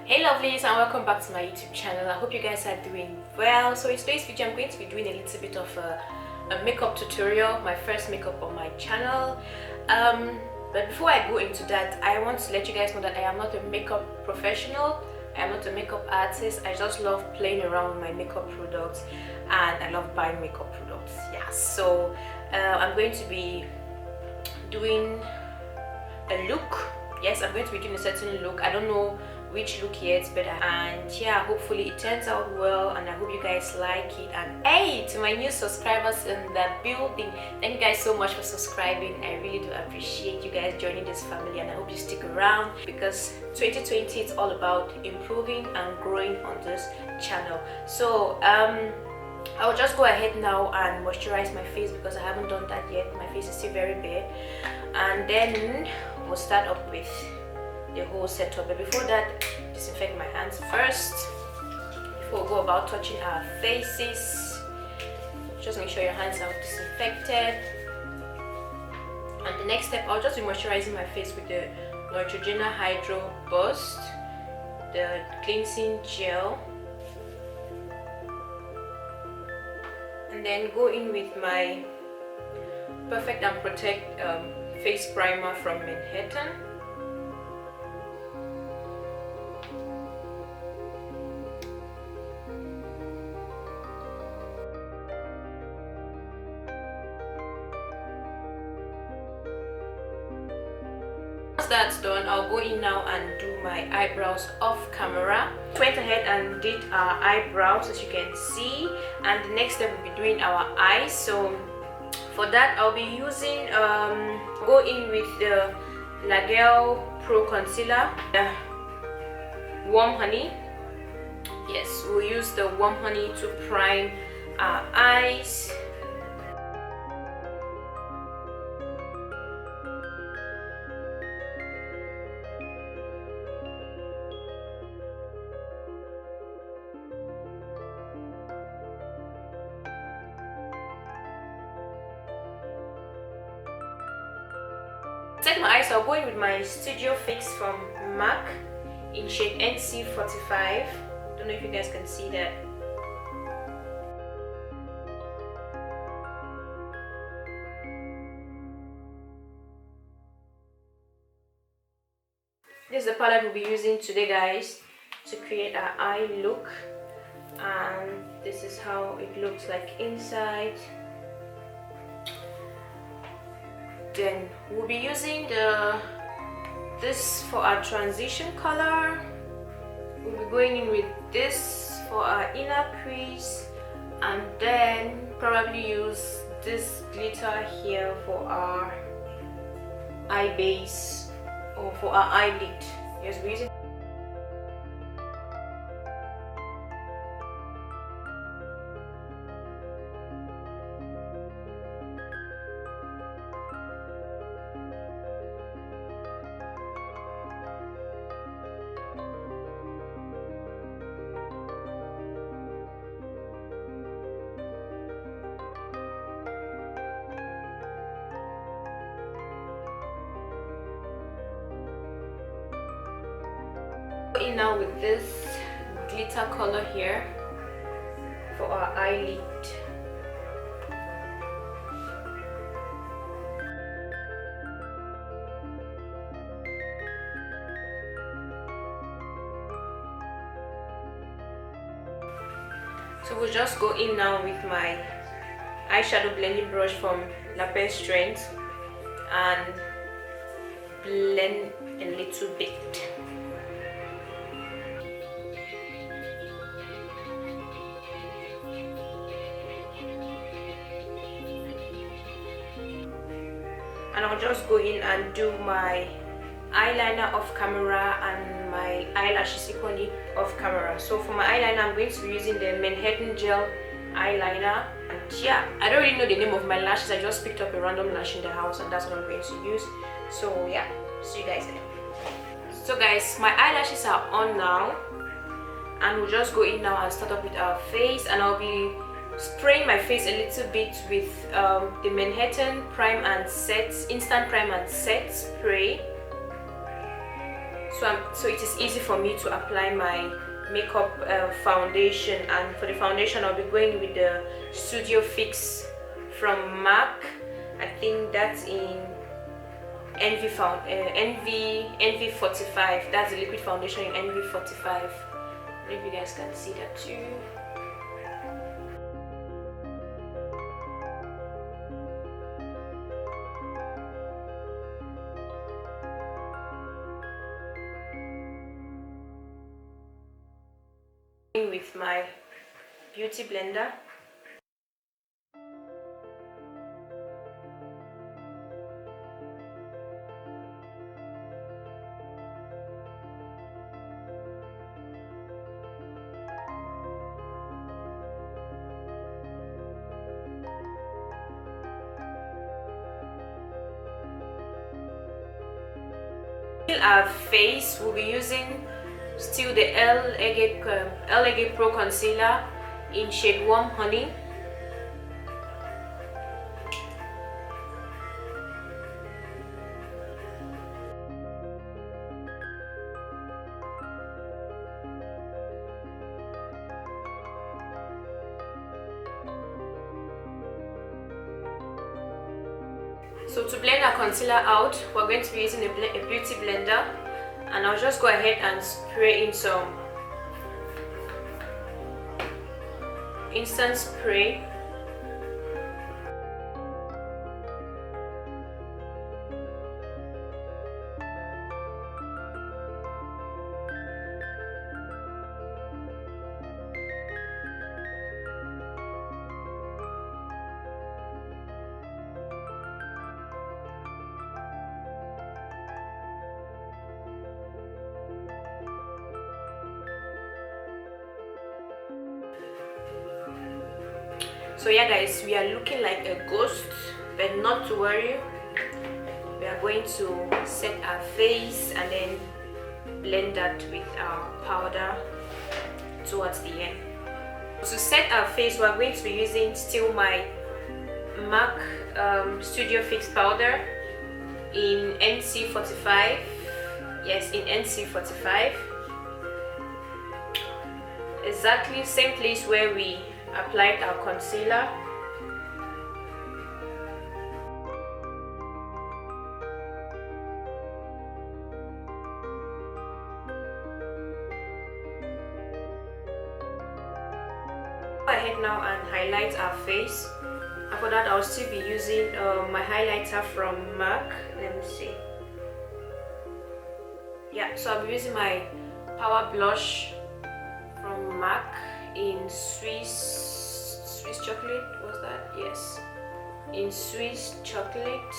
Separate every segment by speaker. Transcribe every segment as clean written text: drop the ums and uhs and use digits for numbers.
Speaker 1: Hey lovelies, and welcome back to my YouTube channel. I hope you guys are doing well. So in today's video I'm going to be doing a little bit of a makeup tutorial, my first makeup on my channel. But before I go into that, I want to let you guys know that I am not a makeup professional. I am not a makeup artist. I just love playing around with my makeup products and I love buying makeup products. Yeah, so I'm going to be doing a look. Yes, I'm going to be doing a certain look. I don't know which look yet, but yeah, hopefully it turns out well, and I hope you guys like it. And hey, to my new subscribers in the building, thank you guys so much for subscribing. I really do appreciate you guys joining this family, and I hope you stick around because 2020 it's all about improving and growing on this channel. So I'll just go ahead now and moisturize my face because I haven't done that yet. My face is still very bare, and then we'll start up with the whole setup. But before that, disinfect my hands first before we go about touching our faces. Just make sure your hands are disinfected. And the next step, I'll just be moisturizing my face with the Neutrogena Hydro Burst, the cleansing gel, and then go in with my Perfect and Protect face primer from Manhattan. Once that's done, I'll go in now and do my eyebrows off camera. Went ahead and did our eyebrows, as you can see, and the next step we'll be doing our eyes. So for that, I'll be using go in with the Lagel Pro Concealer, the Warm Honey. Yes, we'll use the Warm Honey to prime our eyes. Set my eyes, I'll go in with my Studio Fix from MAC in shade NC45. Don't know if you guys can see that. This is the palette we'll be using today, guys, to create our eye look. And this is how it looks like inside. Then we'll be using this for our transition color. We'll be going in with this for our inner crease, and then probably use this glitter here for our eye base or for our eyelid. Yes, we're using in now with this glitter color here for our eyelid. So we'll just go in now with my eyeshadow blending brush from La Pez Strength and blend a little bit. And I'll just go in and do my eyeliner off camera and my eyelashes equally off camera. So for my eyeliner, I'm going to be using the Manhattan Gel eyeliner. And yeah, I don't really know the name of my lashes. I just picked up a random lash in the house and that's what I'm going to use. So yeah, see you guys there. So guys, my eyelashes are on now, and we'll just go in now and start up with our face. And I'll be spraying my face a little bit with the Manhattan Prime and Set Instant Prime and Set spray. so it is easy for me to apply my makeup foundation. And for the foundation, I'll be going with the Studio Fix from MAC. I think that's in NV45. That's the liquid foundation in NV45. Maybe you guys can see that too. With my beauty blender. Our face, we'll be using still the LA Pro Concealer in shade Warm Honey. So to blend our concealer out, we're going to be using a beauty blender, and I'll just go ahead and spray in some instant spray. So yeah guys, we are looking like a ghost, but not to worry. We are going to set our face and then blend that with our powder towards the end. To set our face, we are going to be using still my MAC Studio Fix powder in NC45. Yes, in NC45. Exactly same place where we applied our concealer. Go ahead now and highlight our face. And for that, I'll still be using my highlighter from MAC. Let me see. Yeah, so I'll be using my Power Blush from MAC in Swiss chocolate. Was that? Yes, in Swiss chocolate.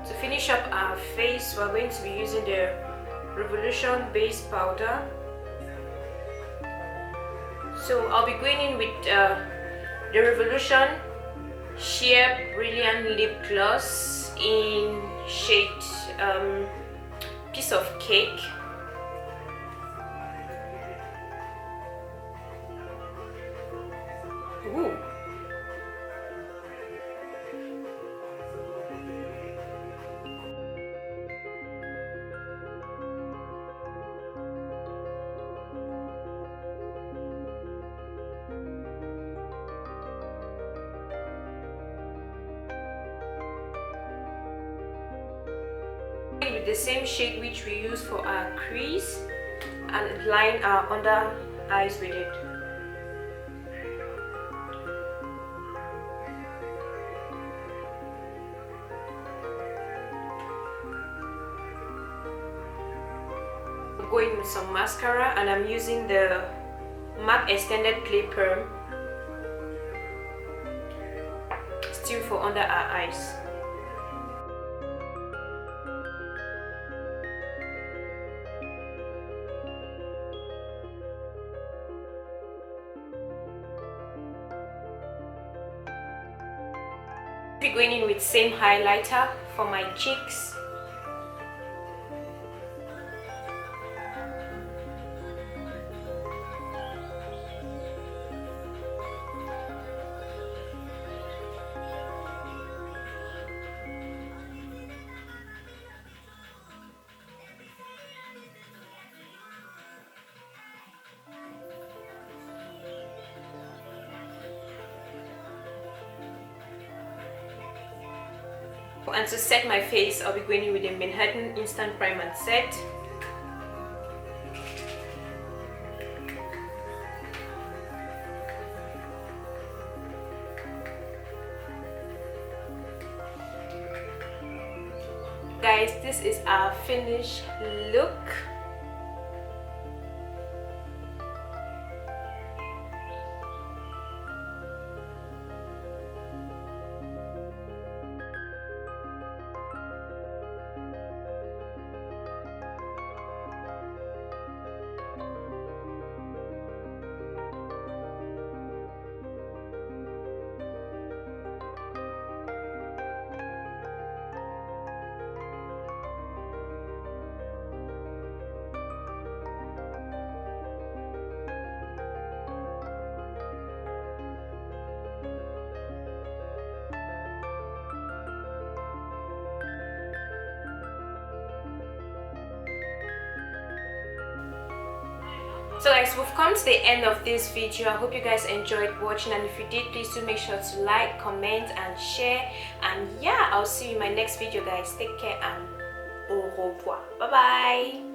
Speaker 1: To finish up our face, we're going to be using the Revolution base powder. So I'll be going in with the Revolution Sheer Brilliant Lip Gloss in shade Piece of Cake. Ooh. With the same shade which we use for our crease and line our under eyes with it. I'm going with some mascara and I'm using the MAC Extended Play Perm, still for under our eyes. I'll be going in with same highlighter for my cheeks. And to set my face, I'll be going in with the Manhattan Instant Prime and Set. Guys, this is our finished look. So guys, we've come to the end of this video. I hope you guys enjoyed watching, and if you did, please do make sure to like, comment and share. And yeah, I'll see you in my next video guys. Take care and au revoir. Bye bye.